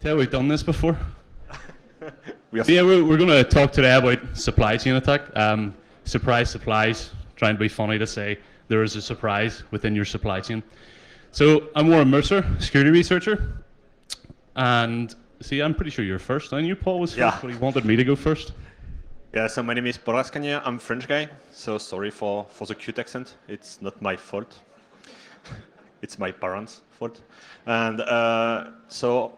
Tell we've done this before. Yeah, we're going to talk today about supply chain attack. Surprise supplies, trying to be funny to say there is a surprise within your supply chain. So I'm Warren Mercer, security researcher. And see, I'm pretty sure you're first. I knew Paul was first, but he wanted me to go first. Yeah, so my name is Paul Rascagneres. I'm a French guy, so sorry for the cute accent. It's not my fault. It's my parents' fault. And so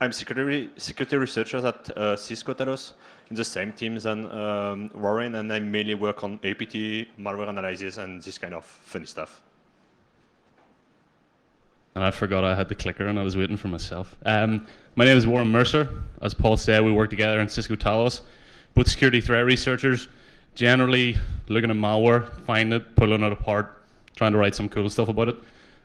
I'm security researcher at Cisco Talos, in the same team as Warren, and I mainly work on APT, malware analysis, and this kind of funny stuff. And I forgot I had the clicker and I was waiting for myself. My name is Warren Mercer. As Paul said, we work together in Cisco Talos, both security threat researchers, generally looking at malware, finding it, pulling it apart, trying to write some cool stuff about it.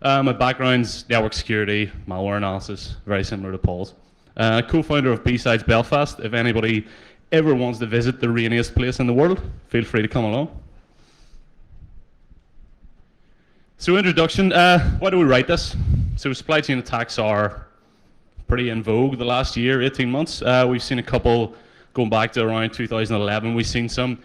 My background's network security, malware analysis, very similar to Paul's. Co-founder of B-Sides Belfast. If anybody ever wants to visit the rainiest place in the world, feel free to come along. So introduction, why do we write this? So supply chain attacks are pretty in vogue the last year, 18 months. We've seen a couple going back to around 2011. We've seen some.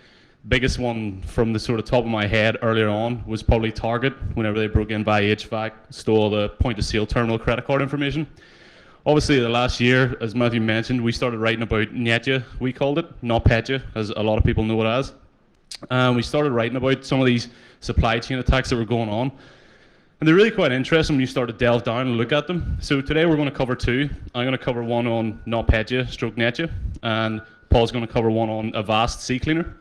Biggest one from the sort of top of my head earlier on was probably Target, whenever they broke in by HVAC, stole the point of sale terminal credit card information. Obviously the last year, as Matthew mentioned, we started writing about Netje, we called it, not Petje, as a lot of people know it as. We started writing about some of these supply chain attacks that were going on. And they're really quite interesting when you start to delve down and look at them. So today we're going to cover two. I'm going to cover one on NotPetya stroke Netje, and Paul's going to cover one on Avast CCleaner.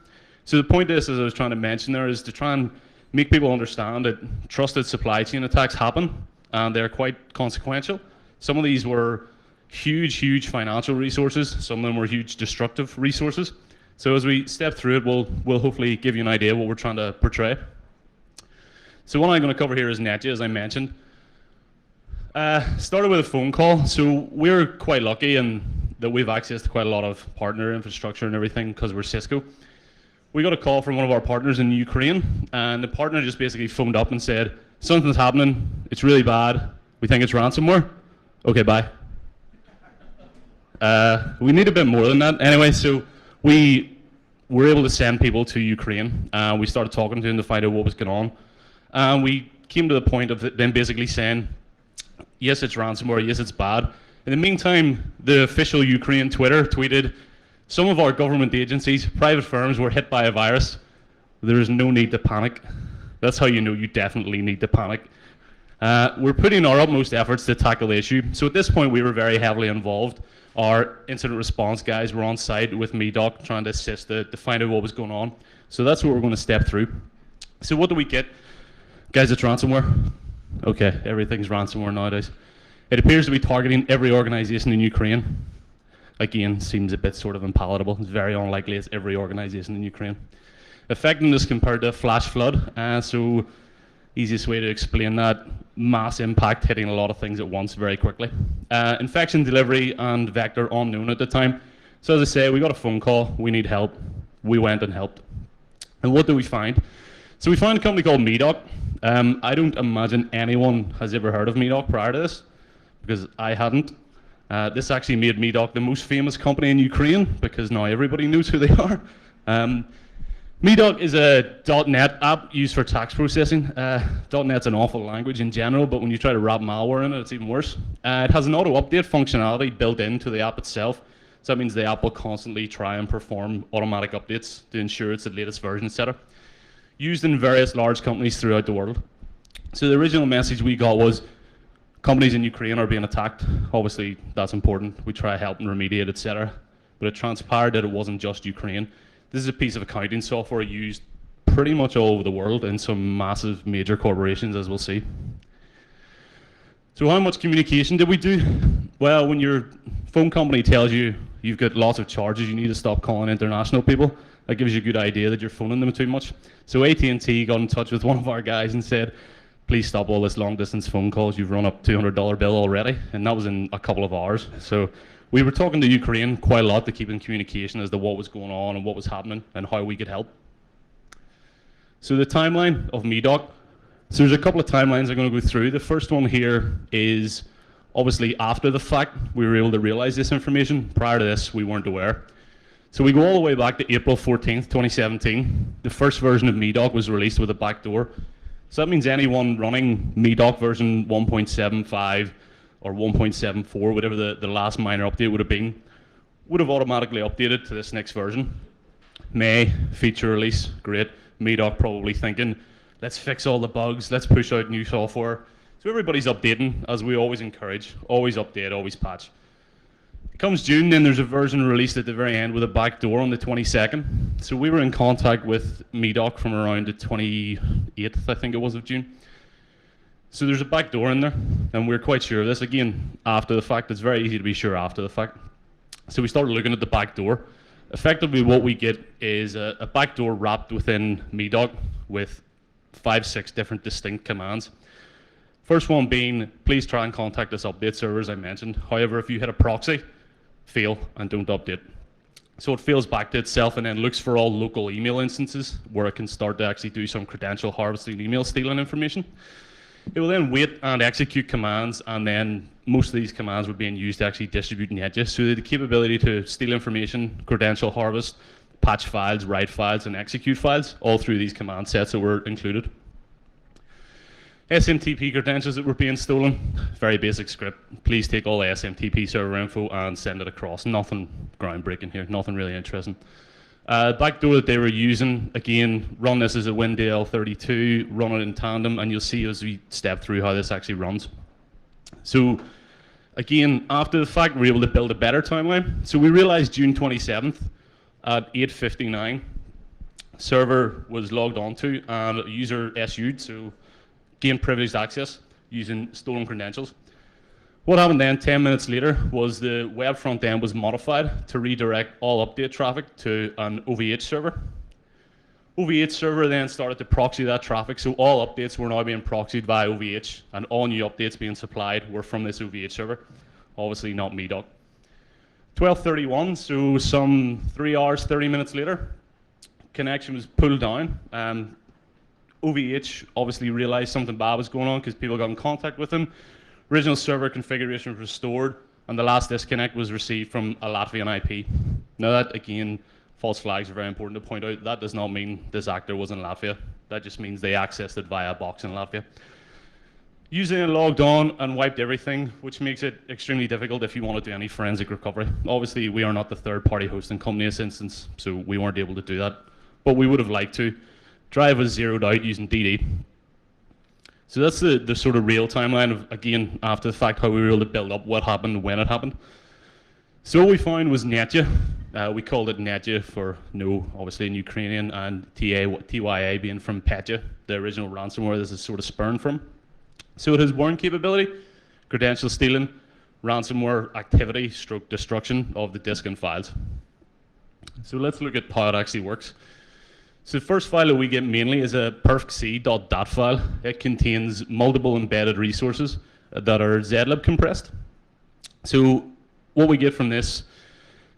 So the point is, as I was trying to mention there, is to try and make people understand that trusted supply chain attacks happen, and they're quite consequential. Some of these were huge financial resources. Some of them were huge destructive resources. So as we step through it, we'll hopefully give you an idea of what we're trying to portray. So what I'm going to cover here is Netje, as I mentioned. Started with a phone call. So we're quite lucky in that we've access to quite a lot of partner infrastructure and everything because we're Cisco. We got a call from one of our partners in Ukraine, and the partner just basically phoned up and said, something's happening, it's really bad, we think it's ransomware. Okay, bye. We need a bit more than that. Anyway, so we were able to send people to Ukraine, and we started talking to them to find out what was going on. And we came to the point of them basically saying, yes, it's ransomware, yes, it's bad. In the meantime, the official Ukraine Twitter tweeted, some of our government agencies, private firms, were hit by a virus. There is no need to panic. That's how you know you definitely need to panic. We're putting our utmost efforts to tackle the issue. So at this point, we were very heavily involved. Our incident response guys were on site with MEDOC trying to assist to find out what was going on. So that's what we're going to step through. So what do we get? Guys, it's ransomware. Okay, everything's ransomware nowadays. It appears to be targeting every organization in Ukraine. Again, seems a bit sort of unpalatable. It's very unlikely it's every organization in Ukraine. Effectiveness compared to a flash flood. So easiest way to explain that, mass impact hitting a lot of things at once very quickly. Infection delivery and vector unknown at the time. So as I say, we got a phone call, we need help. We went and helped. And what do we find? So we found a company called MEDOC. I don't imagine anyone has ever heard of MEDOC prior to this, because I hadn't. This actually made MEDOC the most famous company in Ukraine, because now everybody knows who they are. MEDOC is a .NET app used for tax processing. .NET's an awful language in general, but when you try to wrap malware in it, it's even worse. It has an auto-update functionality built into the app itself. So that means the app will constantly try and perform automatic updates to ensure it's the latest version, etc. Used in various large companies throughout the world. So the original message we got was, companies in Ukraine are being attacked. Obviously, that's important. We try to help and remediate, etc. But it transpired that it wasn't just Ukraine. This is a piece of accounting software used pretty much all over the world in some massive major corporations, as we'll see. So how much communication did we do? Well, when your phone company tells you you've got lots of charges, you need to stop calling international people, that gives you a good idea that you're phoning them too much. So AT&T got in touch with one of our guys and said, please stop all this long distance phone calls, you've run up $200 bill already, and that was in a couple of hours. So we were talking to Ukraine quite a lot to keep in communication as to what was going on and what was happening and how we could help. So the timeline of MEDOC. So there's a couple of timelines I'm going to go through. The first one here is Obviously, after the fact, we were able to realize this information. Prior to this, we weren't aware. So we go all the way back to April 14th, 2017. The first version of MEDOC was released with a backdoor. So that means anyone running MEDOC version 1.75 or 1.74, whatever the last minor update would have been, would have automatically updated to this next version. May, feature release, great. MEDOC probably thinking, let's fix all the bugs, let's push out new software. So everybody's updating, as we always encourage. Always update, always patch. Comes June, then there's a version released at the very end with a backdoor on the 22nd. So we were in contact with MEDOC from around the 28th, I think it was, of June. So there's a backdoor in there, and we're quite sure of this. Again, after the fact, it's very easy to be sure after the fact. So we started looking at the backdoor. Effectively, what we get is a backdoor wrapped within MEDOC with 5-6 different distinct commands. First one being, please try and contact this update server, as I mentioned. However, if you hit a proxy, fail and don't update. So it fails back to itself and then looks for all local email instances where it can start to actually do some credential harvesting, email stealing information. It will then wait and execute commands, and then most of these commands were being used to actually distribute edges. So they had the capability to steal information, credential harvest, patch files, write files, and execute files, all through these command sets that were included. SMTP credentials that were being stolen, very basic script. Please take all the SMTP server info and send it across. Nothing groundbreaking here, nothing really interesting. Backdoor that they were using, again, run this as a WinDL32, run it in tandem, and you'll see as we step through how this actually runs. So again, after the fact, we were able to build a better timeline. So we realized June 27th at 8:59, server was logged onto and user SU'd, so gained privileged access using stolen credentials. What happened then 10 minutes later was the web front end was modified to redirect all update traffic to an OVH server. OVH server then started to proxy that traffic, so all updates were now being proxied by OVH, and all new updates being supplied were from this OVH server, obviously not MEDOC. 12:31, so some 3 hours, 30 minutes later, connection was pulled down. OVH obviously realized something bad was going on because people got in contact with them. Original server configuration was restored, and the last disconnect was received from a Latvian IP. Now that, again, false flags are very important to point out. That does not mean this actor was in Latvia. That just means they accessed it via a box in Latvia. User logged on and wiped everything, which makes it extremely difficult if you want to do any forensic recovery. Obviously, we are not the third-party hosting company in this instance, so we weren't able to do that, but we would have liked to. Drive was zeroed out using DD. So that's the sort of real timeline of, again, after the fact, how we were able to build up what happened, when it happened. So what we found was Netya. We called it Netya for no, obviously in Ukrainian, and TYA being from Petya, the original ransomware this is sort of spurned from. So it has worm capability, credential stealing, ransomware activity, stroke destruction of the disk and files. So let's look at how it actually works. So the first file that we get mainly is a perfc.c.dat file. It contains multiple embedded resources that are zlib compressed. So what we get from this,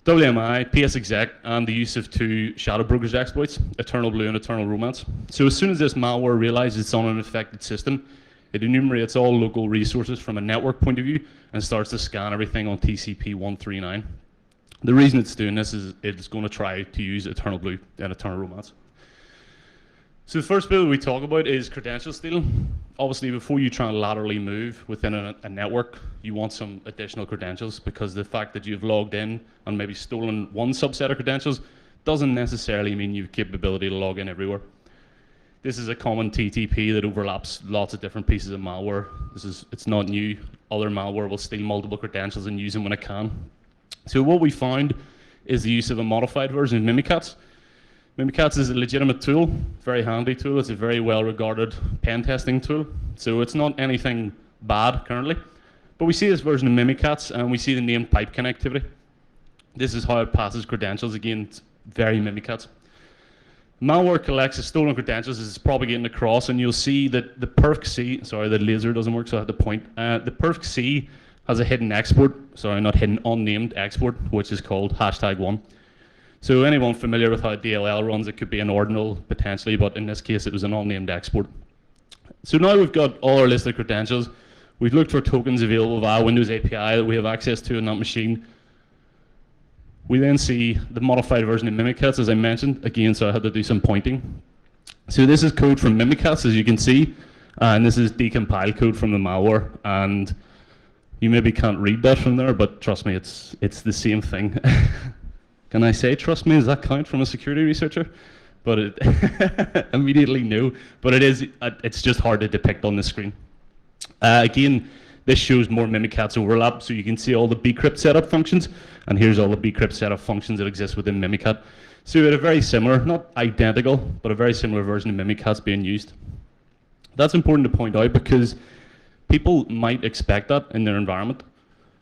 WMI, PSExec, and the use of 2 shadow brokers exploits, Eternal Blue and Eternal Romance. So as soon as this malware realizes it's on an affected system, it enumerates all local resources from a network point of view and starts to scan everything on TCP 139. The reason it's doing this is it's going to try to use Eternal Blue and Eternal Romance. So the first bit that we talk about is credential stealing. Obviously, before you try and laterally move within a network, you want some additional credentials, because the fact that you've logged in and maybe stolen one subset of credentials doesn't necessarily mean you have capability to log in everywhere. This is a common TTP that overlaps lots of different pieces of malware. It's not new. Other malware will steal multiple credentials and use them when it can. So what we found is the use of a modified version of Mimikatz. Mimikatz is a legitimate tool, very handy tool. It's a very well-regarded pen testing tool. So it's not anything bad currently. But we see this version of Mimikatz and we see the named pipe connectivity. This is how it passes credentials. Again, it's very Mimikatz. Malware collects the stolen credentials as it's propagating across, and you'll see that the perfc.c, sorry, the laser doesn't work, so I had to point. The perfc.c has a hidden export, sorry, not hidden, unnamed export, which is called #1. So anyone familiar with how DLL runs, it could be an ordinal potentially, but in this case it was an unnamed export. So now we've got all our list of credentials. We've looked for tokens available via Windows API that we have access to in that machine. We then see the modified version of Mimikatz, as I mentioned, again, so I had to do some pointing. So this is code from Mimikatz, as you can see, and this is decompiled code from the malware, and you maybe can't read that from there, but trust me, it's the same thing. Can I say trust me? Does that count from a security researcher? But it immediately no, but it's just hard to depict on the screen. Again, this shows more Mimikatz overlap, so you can see all the bcrypt setup functions, and here's all the bcrypt setup functions that exist within Mimikat. So we had a very similar, not identical, but a very similar version of Mimikatz being used. That's important to point out because people might expect that in their environment.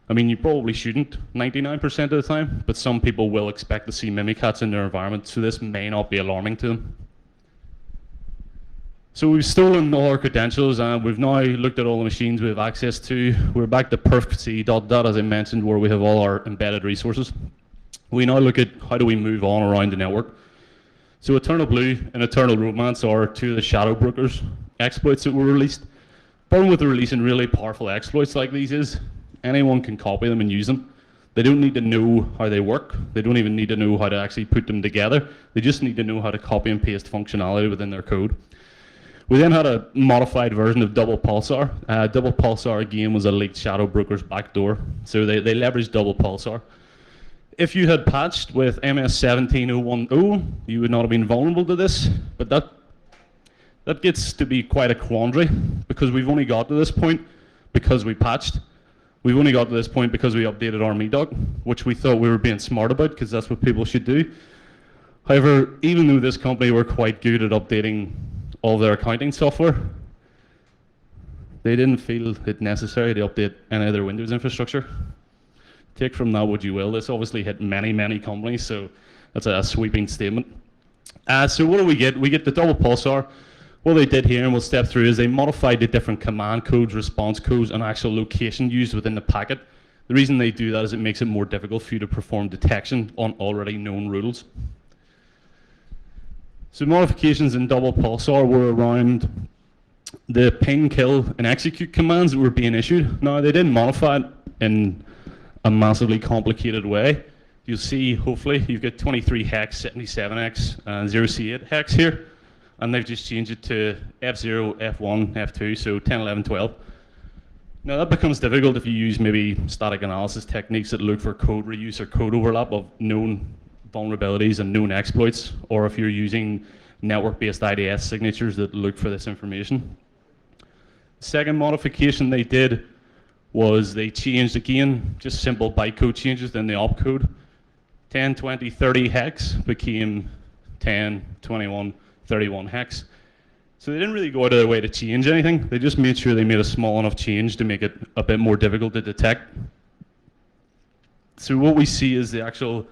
I mean, you probably shouldn't 99% of the time, but some people will expect to see Mimikatz in their environment, so this may not be alarming to them. So we've stolen all our credentials, and we've now looked at all the machines we have access to. We're back to perfc.c.dat, as I mentioned, where we have all our embedded resources. We now look at how do we move on around the network. So Eternal Blue and Eternal Romance are two of the shadow brokers exploits that were released. Problem with releasing really powerful exploits like these is anyone can copy them and use them. They don't need to know how they work. They don't even need to know how to actually put them together. They just need to know how to copy and paste functionality within their code. We then had a modified version of Double Pulsar. Double Pulsar, again, was a leaked shadow broker's backdoor. So they leveraged Double Pulsar. If you had patched with MS17010, you would not have been vulnerable to this, but that gets to be quite a quandary because we've only got to this point because we patched. We've only got to this point because we updated our MEDOC, which we thought we were being smart about because that's what people should do. However, even though this company were quite good at updating all their accounting software, they didn't feel it necessary to update any of their Windows infrastructure. Take from that what you will. This obviously hit many, many companies, so that's a sweeping statement. So what do we get? We get the Double Pulsar. What they did here, and we'll step through, is they modified the different command codes, response codes, and actual location used within the packet. The reason they do that is it makes it more difficult for you to perform detection on already known rules. So modifications in Double Pulsar were around the ping, kill, and execute commands that were being issued. Now, they didn't modify it in a massively complicated way. You'll see, hopefully, you've got 23 hex, 77x, and 0C8 hex here, and they've just changed it to F0, F1, F2, so 10, 11, 12. Now, that becomes difficult if you use maybe static analysis techniques that look for code reuse or code overlap of known vulnerabilities and known exploits, or if you're using network-based IDS signatures that look for this information. The second modification they did was they changed, again, just simple bytecode changes in the opcode. 10, 20, 30 hex became 10, 21, 31 hex. So they didn't really go out of their way to change anything. They just made sure they made a small enough change to make it a bit more difficult to detect. So what we see is the actual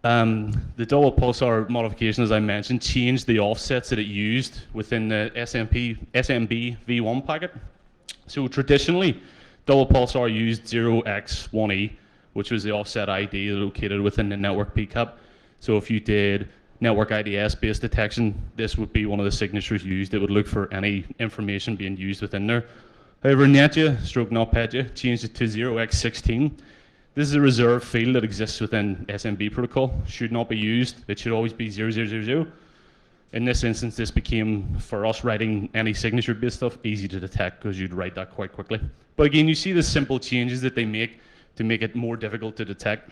the Double Pulsar modification, as I mentioned, changed the offsets that it used within the SMB v1 packet. So traditionally, Double Pulsar used 0x1e, which was the offset ID located within the network PCAP. So if you did network IDS-based detection, this would be one of the signatures used. It would look for any information being used within there. However, NetNetPetya changed it to 0x16. This is a reserved field that exists within SMB protocol. Should not be used. It should always be 0000. In this instance, this became, for us writing any signature-based stuff, easy to detect because you'd write that quite quickly. But again, you see the simple changes that they make to make it more difficult to detect.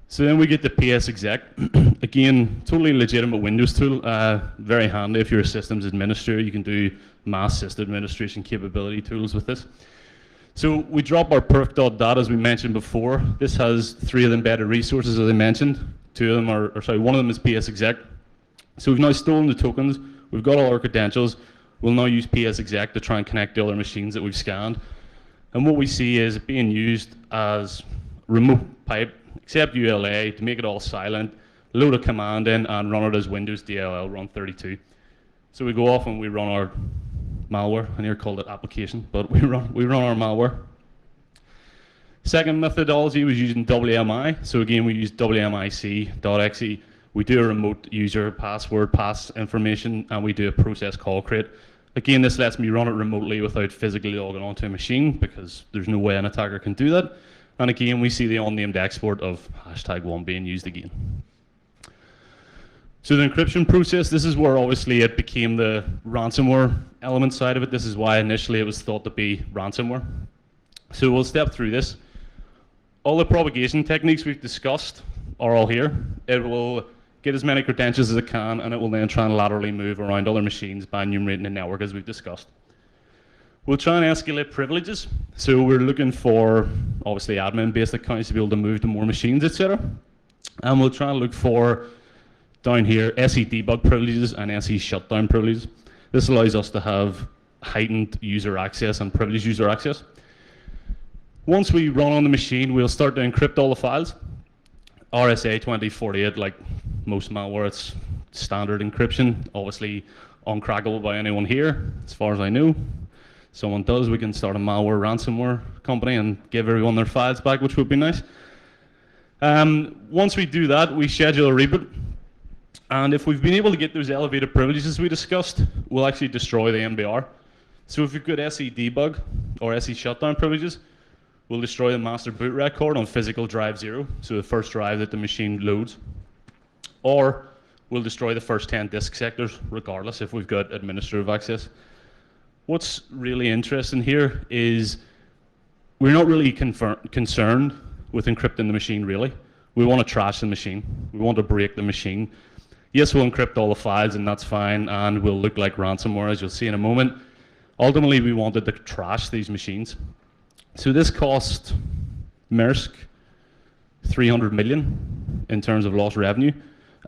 So then we get the PSExec. Again, totally legitimate Windows tool. Very handy if you're a systems administrator. You can do mass system administration capability tools with this. So we drop our perf.dat as we mentioned before. This has 3 of the embedded resources as I mentioned. 2 of them are, or sorry, 1 of them is PSExec. So we've now stolen the tokens. We've got all our credentials. We'll now use PSExec to try and connect the other machines that we've scanned. And what we see is it being used as remote pipe, accept ULA to make it all silent, load a command in and run it as Windows DLL run 32. So we go off and we run our malware, and here called it application, but we run our malware. Second methodology was using WMI. So again, we use WMIC.exe. We do a remote user password pass information, and we do a process call create. Again, this lets me run it remotely without physically logging onto a machine because there's no way an attacker can do that. And again, we see the unnamed export of #1 being used again. So the encryption process, this is where obviously it became the ransomware element side of it. This is why initially it was thought to be ransomware. So we'll step through this. All the propagation techniques we've discussed are all here. It will get as many credentials as it can, and it will then try and laterally move around other machines by enumerating the network as we've discussed. We'll try and escalate privileges. So we're looking for, obviously, admin-based accounts to be able to move to more machines, etc. And we'll try and look for, down here, SE debug privileges and SE shutdown privileges. This allows us to have heightened user access and privileged user access. Once we run on the machine, we'll start to encrypt all the files. RSA 2048, like most malware, it's standard encryption, obviously uncrackable by anyone here, as far as I know. Someone does, we can start a malware ransomware company and give everyone their files back, which would be nice. Once we do that, we schedule a reboot. And if we've been able to get those elevated privileges we discussed, we'll actually destroy the MBR. So if we've got SE debug or SE shutdown privileges, we'll destroy the master boot record on physical drive 0, so the first drive that the machine loads. Or we'll destroy the first 10 disk sectors, regardless if we've got administrative access. What's really interesting here is we're not really concerned with encrypting the machine, really. We want to trash the machine. We want to break the machine. Yes, we'll encrypt all the files, and that's fine, and we'll look like ransomware, as you'll see in a moment. Ultimately, we wanted to trash these machines. So this cost Mercer 300 million in terms of lost revenue.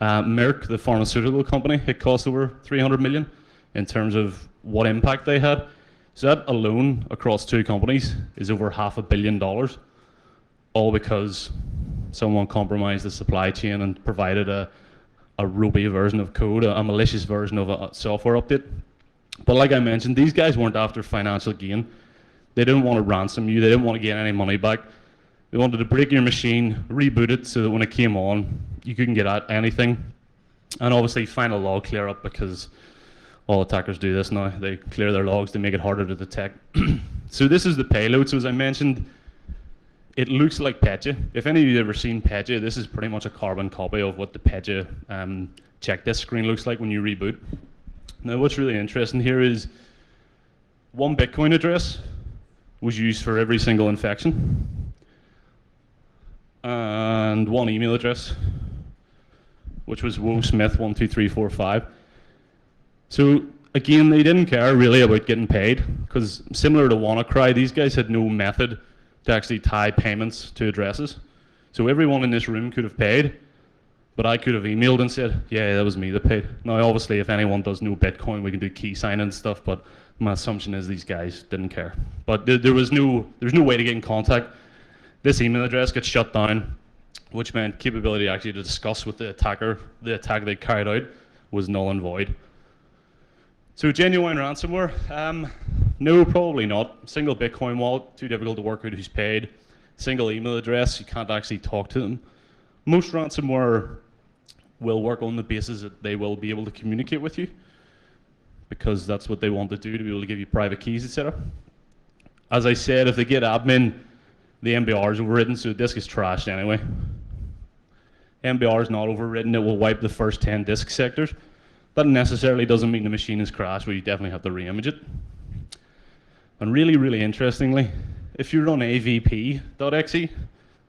Merck, the pharmaceutical company, it cost over 300 million in terms of what impact they had. So that alone across two companies is over $500 million, all because someone compromised the supply chain and provided a ropey version of code, a malicious version of a software update. But like I mentioned, these guys weren't after financial gain. They didn't want to ransom you. They didn't want to get any money back. They wanted to break your machine, reboot it so that when it came on, you couldn't get at anything. And obviously find a log clear up, because all attackers do this now. They clear their logs to make it harder to detect. So this is the payload. So as I mentioned, it looks like Petya. If any of you have ever seen Petya, this is pretty much a carbon copy of what the Petya check disk screen looks like when you reboot. Now what's really interesting here is one Bitcoin address was used for every single infection, and one email address, which was WoSmith12345. So again, they didn't care really about getting paid, because similar to WannaCry, these guys had no method to actually tie payments to addresses. So everyone in this room could have paid, but I could have emailed and said, yeah, that was me that paid. Now obviously if anyone does know Bitcoin, we can do key signing and stuff, but my assumption is these guys didn't care. But there's no way to get in contact. This email address gets shut down, which meant capability actually to discuss with the attacker the attack they carried out was null and void. So genuine ransomware? No, probably not. Single Bitcoin wallet, too difficult to work out who's paid. Single email address, you can't actually talk to them. Most ransomware will work on the basis that they will be able to communicate with you, because that's what they want to do, to be able to give you private keys, etc. As I said, if they get admin, the MBR is overridden, so the disk is trashed anyway. MBR is not overridden, it will wipe the first 10 disk sectors. That necessarily doesn't mean the machine is crashed, but you definitely have to re-image it. And really, really interestingly, if you run avp.exe,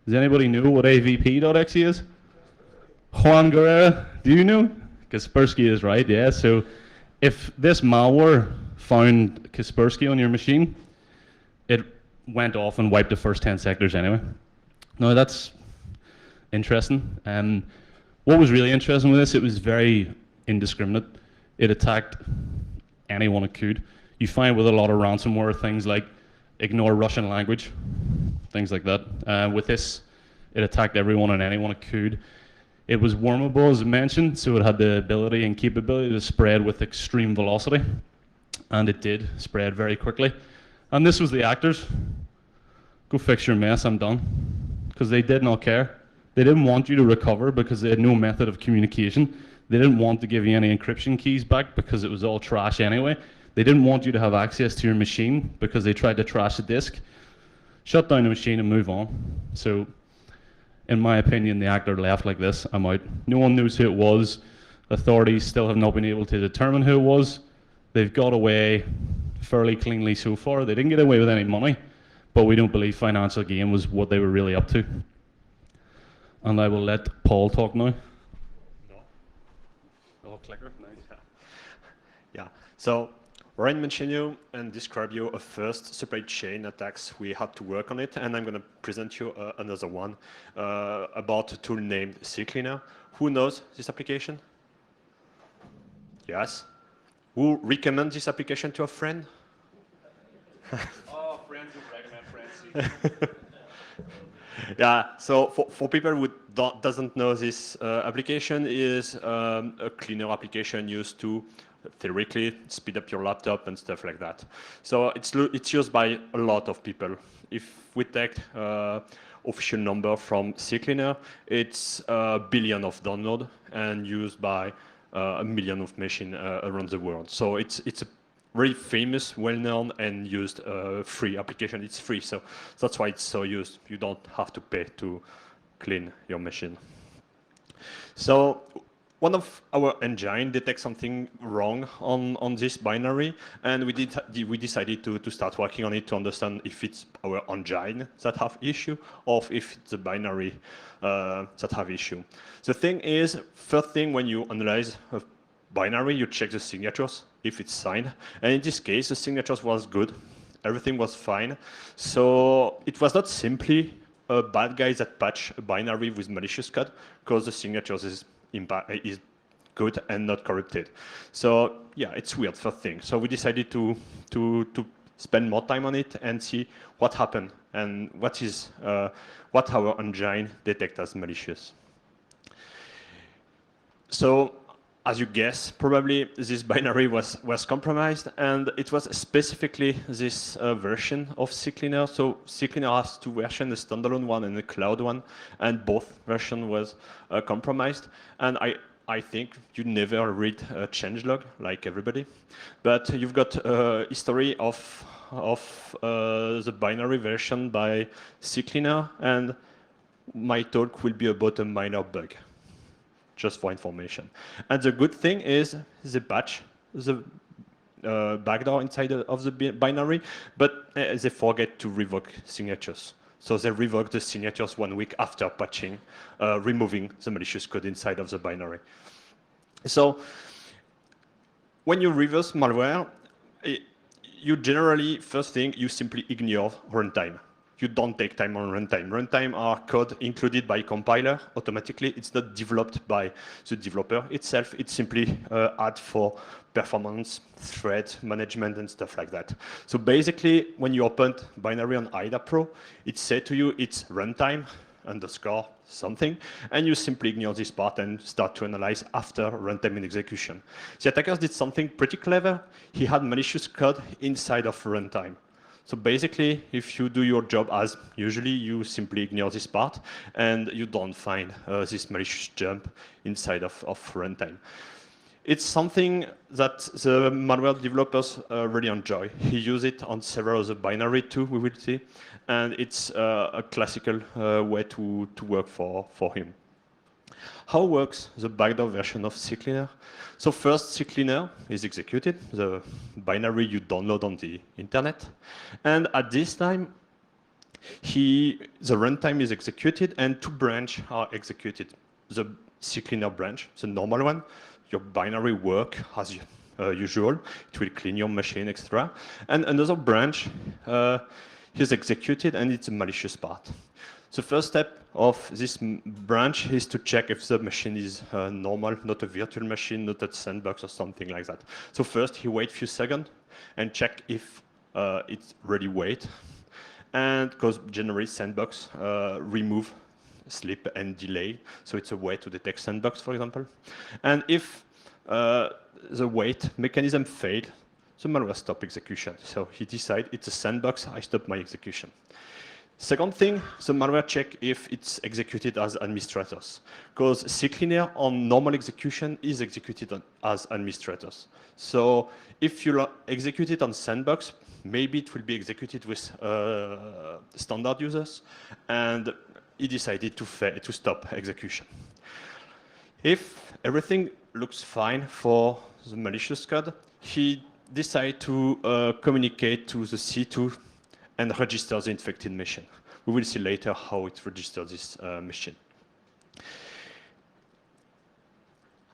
does anybody know what avp.exe is? Juan Guerrera, do you know? Kaspersky is right, yeah. So if this malware found Kaspersky on your machine, it went off and wiped the first 10 sectors anyway. Now that's interesting. What was really interesting with this, it was very indiscriminate. It attacked anyone it could. You find with a lot of ransomware things like ignore Russian language, things like that. With this, it attacked everyone and anyone it could. It was wormable, as I mentioned, so it had the ability and capability to spread with extreme velocity, and it did spread very quickly. And this was the actors. Go fix your mess, I'm done. Because they did not care. They didn't want you to recover because they had no method of communication. They didn't want to give you any encryption keys back because it was all trash anyway. They didn't want you to have access to your machine because they tried to trash the disk, shut down the machine and move on. So in my opinion, the actor left like this: I'm out. No one knows who it was. Authorities still have not been able to determine who it was. They've got away fairly cleanly so far. They didn't get away with any money, but we don't believe financial gain was what they were really up to. And I will let Paul talk now. No. Oh, clicker. Nice. Yeah. So Ryan mentioned you and described you a first supply chain attacks. We had to work on it, and I'm going to present you another one about a tool named CCleaner. Who knows this application? Yes. Who recommends this application to a friend? Oh, friends who recommend friends. Yeah, so for people who doesn't know, this application is a cleaner application used to theoretically speed up your laptop and stuff like that. So it's used by a lot of people. If we take official number from CCleaner, it's a billion of download and used by a million of machines around the world. So it's a very famous, well-known, and used free application. It's free, so that's why it's so used. You don't have to pay to clean your machine. So one of our engine detects something wrong on this binary, and we decided to start working on it to understand if it's our engine that have issue or if it's the binary that have issue. The thing is, first thing when you analyze a binary, you check the signatures, if it's signed. And in this case, the signatures was good. Everything was fine. So it was not simply a bad guy that patched a binary with malicious code, because the signatures is good and not corrupted. So yeah, it's weird first thing. So we decided to spend more time on it and see what happened and what our engine detect as malicious. So as you guess, probably this binary was compromised, and it was specifically this version of CCleaner. So CCleaner has two versions, a standalone one and a cloud one, and both version was compromised. And I think you never read a changelog like everybody, but you've got a history of the binary version by CCleaner, and my talk will be about a minor bug, just for information. And the good thing is they patch the backdoor inside of the binary, but they forget to revoke signatures. So they revoke the signatures 1 week after patching, removing the malicious code inside of the binary. So when you reverse malware, you generally, first thing, you simply ignore runtime. You don't take time on runtime. Runtime are code included by compiler automatically. It's not developed by the developer itself. It's simply add for performance, thread management, and stuff like that. So basically, when you open binary on IDA Pro, it says to you it's runtime underscore something, and you simply ignore this part and start to analyze after runtime in execution. The attackers did something pretty clever. He had malicious code inside of runtime. So basically, if you do your job as usually, you simply ignore this part, and you don't find this malicious jump inside of runtime. It's something that the malware developers really enjoy. He uses it on several other binary too, we will see, and it's a classical way to work for him. How works the backdoor version of CCleaner? So first, CCleaner is executed, the binary you download on the internet. And at this time, the runtime is executed and two branches are executed. The CCleaner branch, the normal one, your binary work as usual. It will clean your machine extra. And another branch is executed, and it's a malicious part. The first step of this branch is to check if the machine is normal, not a virtual machine, not a sandbox or something like that. So first, he waits a few seconds and check if it's really wait. And because generally sandbox remove sleep and delay, so it's a way to detect sandbox, for example. And if the wait mechanism failed, the malware stop execution. So he decided it's a sandbox, I stop my execution. Second thing, the malware check if it's executed as administrators, because CCleaner on normal execution is executed as administrators. So if you execute it on sandbox, maybe it will be executed with standard users, and he decided to stop execution. If everything looks fine for the malicious code, he decided to communicate to the C2 and register the infected machine. We will see later how it registers this machine.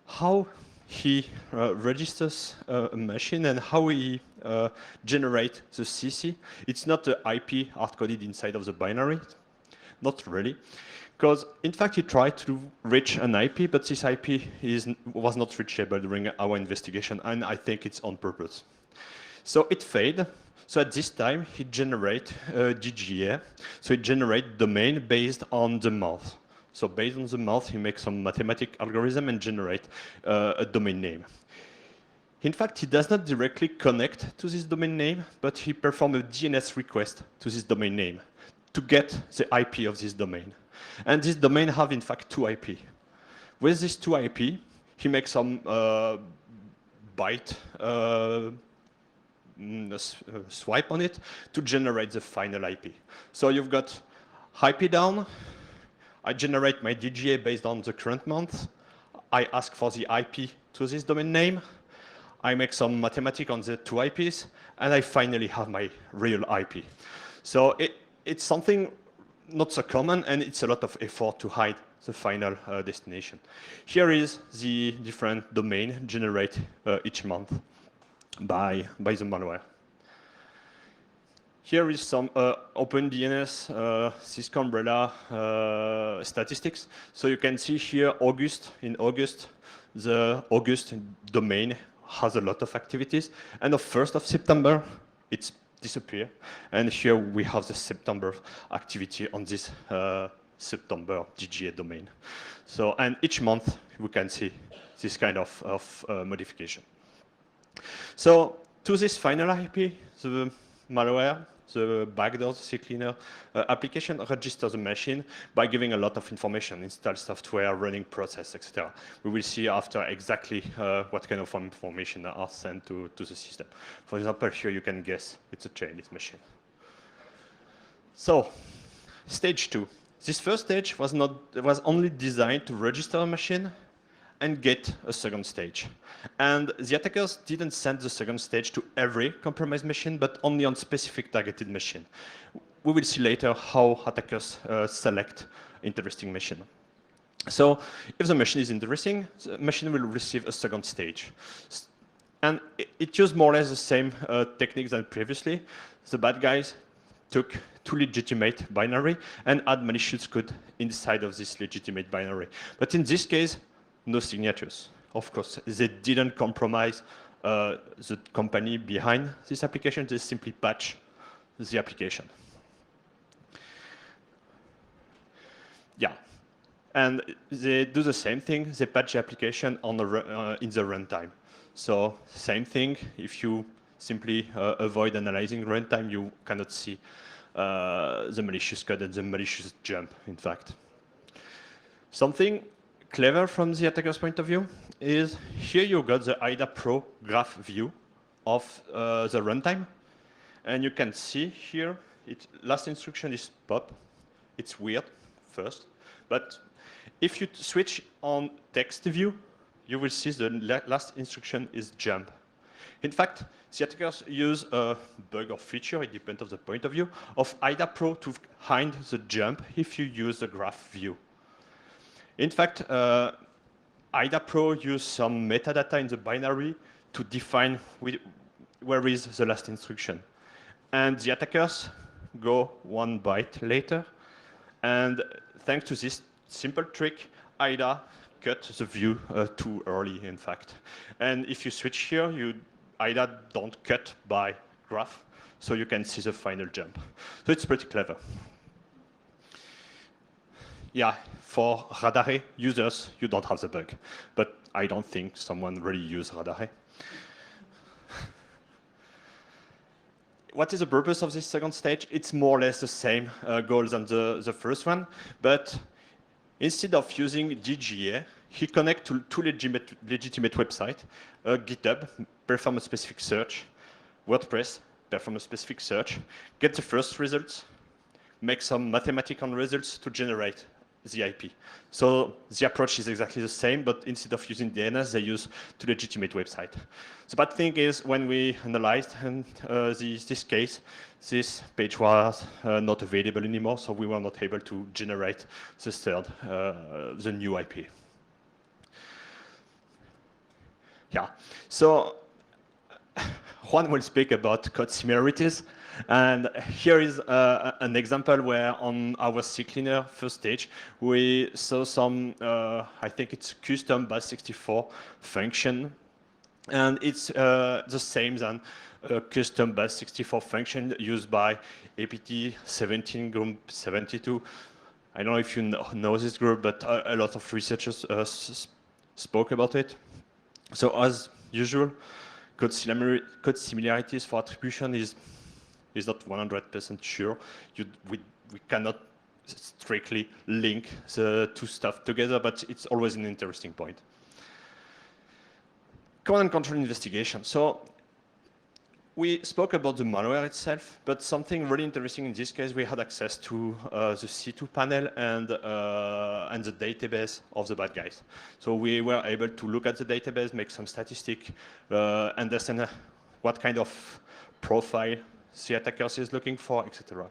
How he registers a machine and how he generates the CC. It's not the IP hard-coded inside of the binary, not really. Because, in fact, he tried to reach an IP, but this IP was not reachable during our investigation, and I think it's on purpose. So it failed. So at this time, he generates DGA. So he generates domain based on the month. So based on the month, he makes some mathematical algorithm and generate a domain name. In fact, he does not directly connect to this domain name, but he performs a DNS request to this domain name to get the IP of this domain. And this domain have, in fact, 2 IP. With these 2 IP, he makes some byte swipe on it to generate the final IP. So you've got IP down. I generate my DGA based on the current month. I ask for the IP to this domain name. I make some mathematics on the 2 IPs, and I finally have my real IP. So it's something not so common, and it's a lot of effort to hide the final destination. Here is the different domain generated each month by the malware. Here is some OpenDNS Cisco umbrella statistics. So you can see here in August, the August domain has a lot of activities. And on 1st of September, it's disappear. And here we have the September activity on this September DGA domain. So, and each month we can see this kind of modification. So to this final IP, the malware, the backdoor, the CCleaner application registers the machine by giving a lot of information, install software, running process, etc. We will see after exactly what kind of information are sent to the system. For example, here you can guess it's a Chinese machine. So, stage 2. This first stage was only designed to register a machine and get a second stage. And the attackers didn't send the second stage to every compromised machine, but only on specific targeted machine. We will see later how attackers select interesting machine. So if the machine is interesting, the machine will receive a second stage. And it used more or less the same techniques than previously. The bad guys took 2 legitimate binary and add malicious code inside of this legitimate binary. But in this case, no signatures. Of course, they didn't compromise the company behind this application. They simply patch the application. Yeah, and they do the same thing. They patch the application on in the runtime. So same thing. If you simply avoid analyzing runtime, you cannot see the malicious code and the malicious jump, in fact. Something clever from the attacker's point of view is here you got the IDA Pro graph view of the runtime. And you can see here, last instruction is pop. It's weird first. But if you switch on text view, you will see the last instruction is jump. In fact, the attackers use a bug or feature, it depends on the point of view, of IDA Pro to hide the jump if you use the graph view. In fact, IDA Pro uses some metadata in the binary to define where is the last instruction. And the attackers go 1 byte later. And thanks to this simple trick, IDA cut the view too early, in fact. And if you switch here, IDA don't cut by graph, so you can see the final jump. So it's pretty clever. Yeah, for Radare users, you don't have the bug. But I don't think someone really used Radare. what is the purpose of this second stage? It's more or less the same goal than the first one, but instead of using DGA, he connects to two legitimate websites, GitHub, perform a specific search, WordPress, perform a specific search, get the first results, make some mathematical results to generate the IP. So the approach is exactly the same, but instead of using DNS, they use two legitimate websites. The bad thing is when we analyzed this case, this page was not available anymore, so we were not able to generate the third, the new IP. Yeah, so Juan will speak about code similarities. And here is an example where on our CCleaner first stage, we saw some, I think it's custom base64 function. And it's the same than a custom base64 function used by APT 17 group 72. I don't know if you know this group, but a lot of researchers spoke about it. So as usual, code similarities for attribution is not 100% sure. We cannot strictly link the two stuff together, but it's always an interesting point. Command and control investigation. So we spoke about the malware itself, but something really interesting in this case, we had access to the C2 panel and the database of the bad guys. So we were able to look at the database, make some statistics, understand what kind of profile the attacker is looking for, etc.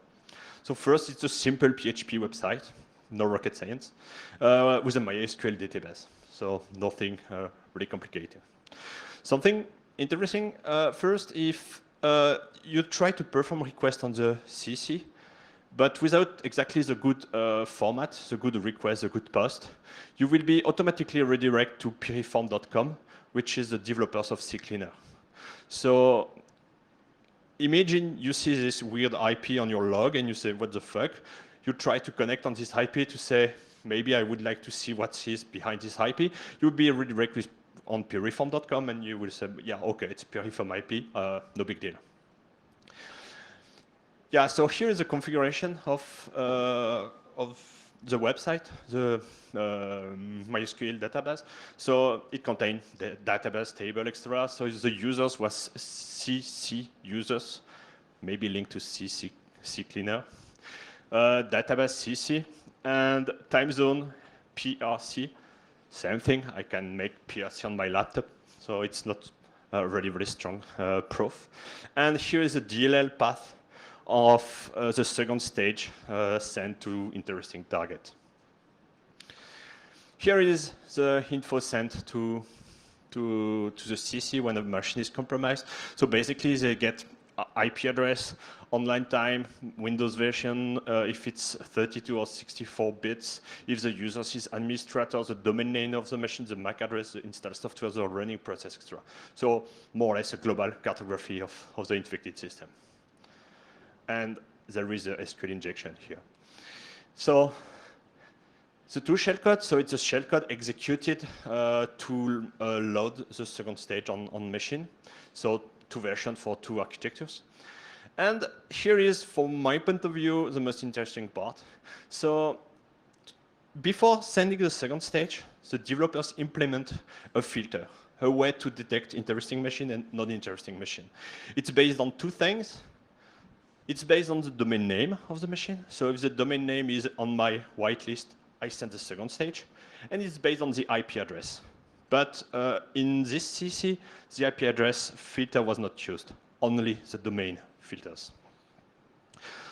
So first, it's a simple PHP website, no rocket science, with a MySQL database. So nothing really complicated. Something interesting, first, if you try to perform request on the CC, but without exactly the good format, the good request, the good post, you will be automatically redirected to piriform.com, which is the developers of CCleaner. So imagine you see this weird IP on your log and you say, what the fuck? You try to connect on this IP to say, maybe I would like to see what is behind this IP. You'll be redirected on piriform.com and you will say, yeah, okay, it's piriform IP, no big deal. Yeah, so here is the configuration of the website, the MySQL database. So it contained the database table, etc. So the users was CC users, maybe linked to CCleaner, database CC, and time zone PRC. Same thing, I can make PRC on my laptop, so it's not a really, really strong proof. And here is the DLL path of the second stage sent to interesting target. Here is the info sent to the CC when a machine is compromised. So basically, they get IP address, online time, Windows version, if it's 32 or 64 bits, if the user is administrator, the domain name of the machine, the MAC address, the install software, the running process, etc. So more or less a global cartography of the infected system. And there is a SQL injection here. So the two shellcode, so it's a shellcode executed to load the second stage on machine. So two versions for two architectures. And here is, from my point of view, the most interesting part. So before sending the second stage, the developers implement a filter, a way to detect interesting machine and not interesting machine. It's based on two things. It's based on the domain name of the machine. So if the domain name is on my whitelist, I send the second stage. And it's based on the IP address. But in this CC, the IP address filter was not used, only the domain filters.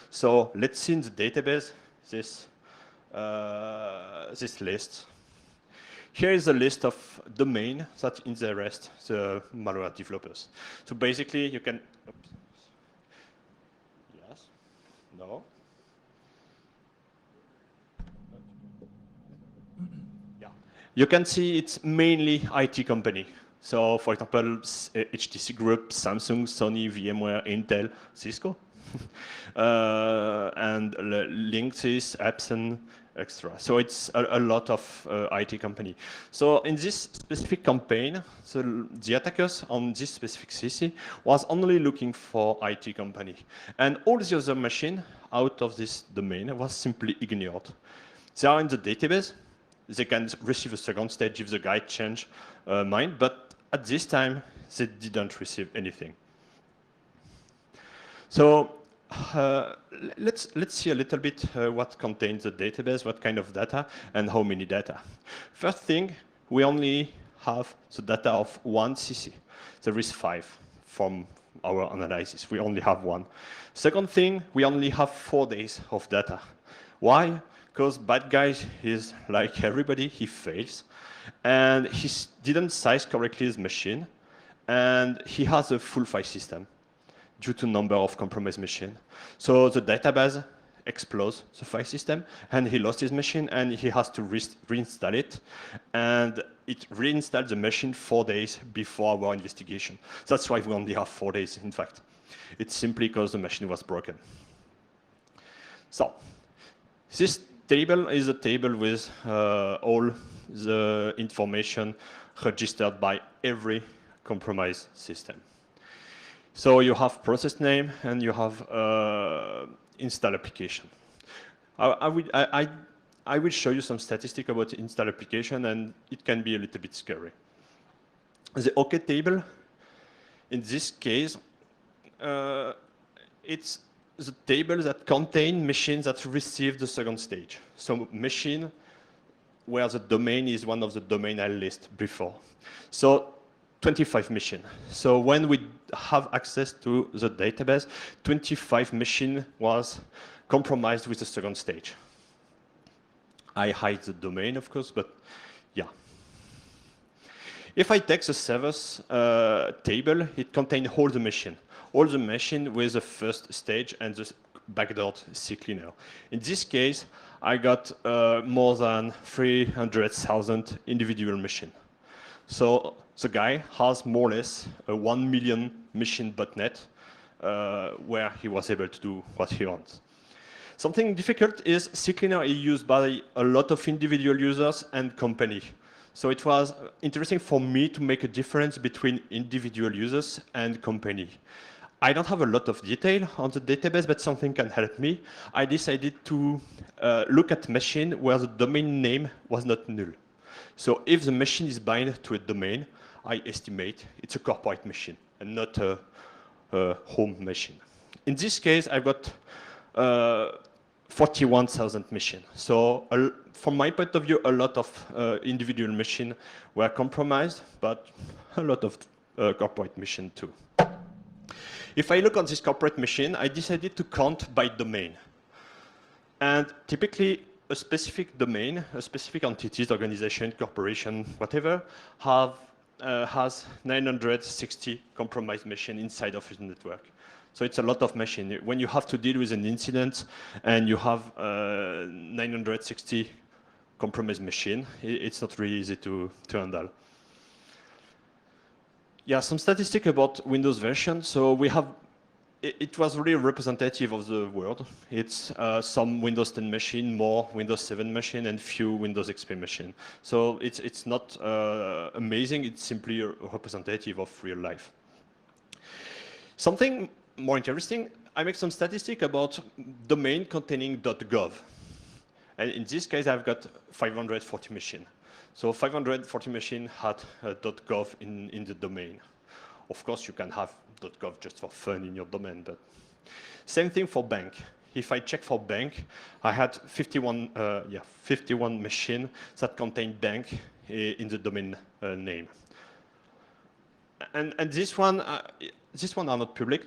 So let's see in the database this list. Here is a list of domain that interest the malware developers. So basically, you can. Oops. Yes. No. Yeah. You can see it's mainly IT company. So, for example, HTC Group, Samsung, Sony, VMware, Intel, Cisco, and Linksys, Epson, extra. So it's a lot of IT company. So in this specific campaign, so the attackers on this specific CC was only looking for IT company. And all the other machine out of this domain was simply ignored. They are in the database. They can receive a second stage if the guy change mind, but at this time, they didn't receive anything. So let's see a little bit what contains the database, what kind of data, and how many data. First thing, we only have the data of one CC. There is 5 from our analysis. We only have 1. Second thing, we only have 4 days of data. Why? Because bad guy is like everybody, he fails, and he didn't size correctly his machine, and he has a full file system due to number of compromised machine. So the database explodes the file system, and he lost his machine, and he has to reinstall it, and it reinstalled the machine 4 days before our investigation. That's why we only have 4 days, in fact. It's simply because the machine was broken. So this table is a table with all the information registered by every compromised system. So you have process name and you have install application. I will show you some statistics about install application, and it can be a little bit scary. The OK table, in this case, it's the table that contain machines that receive the second stage. So machine where the domain is one of the domain I listed before. So 25 machine. So when we have access to the database, 25 machine was compromised with the second stage. I hide the domain, of course, but yeah. If I take the servers table, it contains all the machine with the first stage and the backdoored CCleaner. In this case, I got more than 300,000 individual machine. So the guy has more or less a 1 million machine botnet where he was able to do what he wants. Something difficult is CCleaner is used by a lot of individual users and company. So it was interesting for me to make a difference between individual users and company. I don't have a lot of detail on the database, but something can help me. I decided to look at machine where the domain name was not null. So if the machine is bound to a domain, I estimate it's a corporate machine and not a home machine. In this case, I've got 41,000 machines. So from my point of view, a lot of individual machines were compromised, but a lot of corporate machines too. If I look on this corporate machine, I decided to count by domain. And typically, a specific domain, a specific entity, organization, corporation, whatever, has 960 compromised machines inside of its network. So it's a lot of machines. When you have to deal with an incident and you have 960 compromised machines, it's not really easy to handle. Yeah, some statistics about Windows version. So we have, it was really representative of the world. It's some Windows 10 machine, more Windows 7 machine, and few Windows XP machine. So it's not amazing. It's simply representative of real life. Something more interesting, I make some statistics about domain containing .gov. And in this case, I've got 540 machines. So 540 machines had .gov in the domain. Of course, you can have .gov just for fun in your domain, but same thing for bank. If I check for bank, I had 51 machines that contain bank in the domain name. And this one are not public,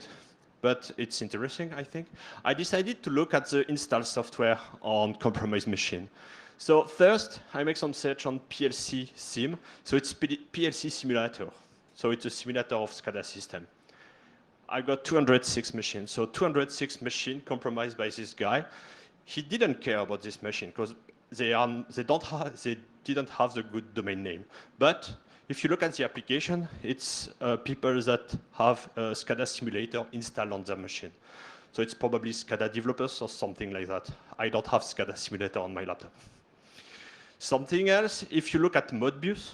but it's interesting, I think. I decided to look at the install software on compromised machine. So first, I make some search on PLC sim. So it's PLC simulator. So it's a simulator of SCADA system. I got 206 machines. So 206 machines compromised by this guy. He didn't care about this machine because they didn't have the good domain name. But if you look at the application, it's people that have a SCADA simulator installed on their machine. So it's probably SCADA developers or something like that. I don't have SCADA simulator on my laptop. Something else, if you look at Modbus,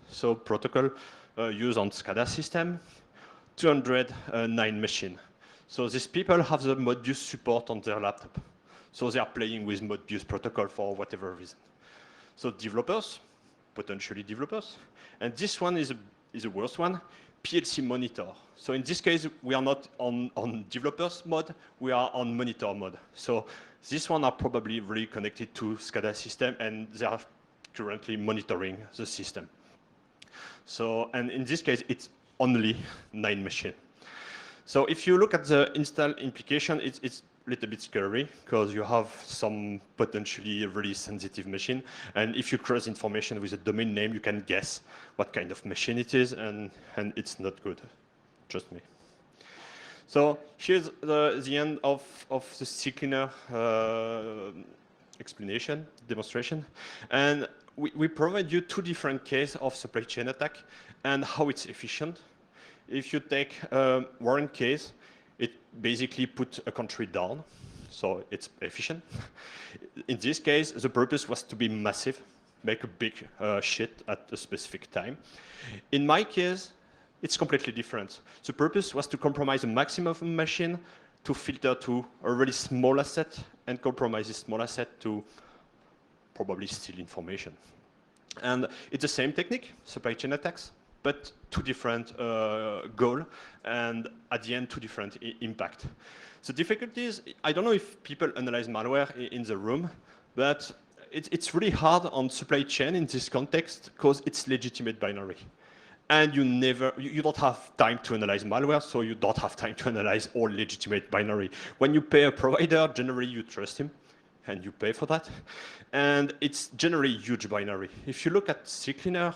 so protocol used on SCADA system, 209 machine. So these people have the Modbus support on their laptop. So they are playing with Modbus protocol for whatever reason. So developers, potentially developers. And this one is the worst one, PLC monitor. So in this case, we are not on developers mode, we are on monitor mode. So this one are probably really connected to SCADA system, and they are currently monitoring the system. So, and in this case, it's only 9 machines. So if you look at the install implication, it's a little bit scary because you have some potentially really sensitive machine. And if you cross information with a domain name, you can guess what kind of machine it is, and it's not good, trust me. So here's the end of the CCleaner explanation, demonstration. And we provide you 2 different cases of supply chain attack and how it's efficient. If you take one case, it basically puts a country down, so it's efficient. In this case, the purpose was to be massive, make a big shit at a specific time. In my case, it's completely different. The purpose was to compromise a maximum of a machine to filter to a really small asset and compromise this small asset to probably steal information. And it's the same technique, supply chain attacks, but 2 different goals, and at the end, 2 different impact. The difficulty is, I don't know if people analyze malware in the room, but it's really hard on supply chain in this context because it's legitimate binary. And you don't have time to analyze malware, so you don't have time to analyze all legitimate binary. When you pay a provider, generally you trust him, and you pay for that. And it's generally huge binary. If you look at CCleaner,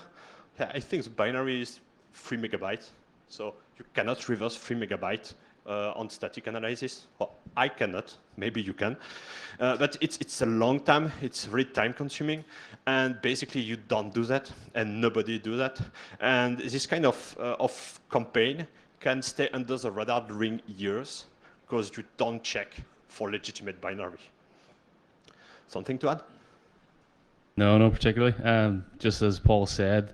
I think the binary is 3 megabytes. So you cannot reverse 3 megabytes on static analysis. Well, I cannot, maybe you can. But it's a long time, it's really time consuming. And basically you don't do that, and nobody do that. And this kind of campaign can stay under the radar during years because you don't check for legitimate binary. Something to add? No, not particularly. Just as Paul said,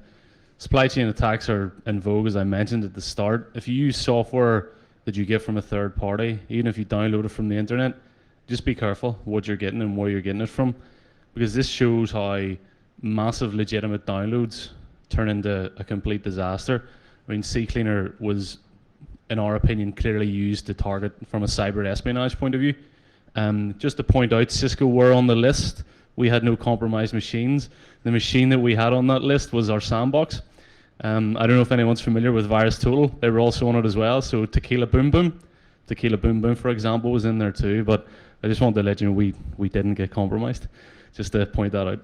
supply chain attacks are in vogue, as I mentioned at the start. If you use software that you get from a third party, even if you download it from the internet, just be careful what you're getting and where you're getting it from, because this shows how massive legitimate downloads turn into a complete disaster. I mean, CCleaner was, in our opinion, clearly used to target from a cyber espionage point of view. Just to point out, Cisco were on the list. We had no compromised machines. The machine that we had on that list was our sandbox. I don't know if anyone's familiar with VirusTotal. They were also on it as well. So Tequila Boom Boom, for example, was in there too. But I just wanted to let you know we didn't get compromised, just to point that out.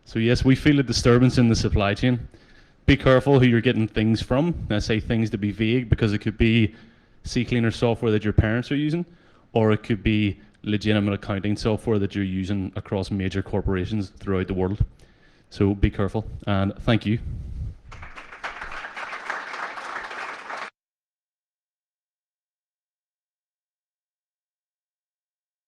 So yes, we feel a disturbance in the supply chain. Be careful who you're getting things from. I say things to be vague because it could be CCleaner software that your parents are using, or it could be legitimate accounting software that you're using across major corporations throughout the world. So be careful, and thank you.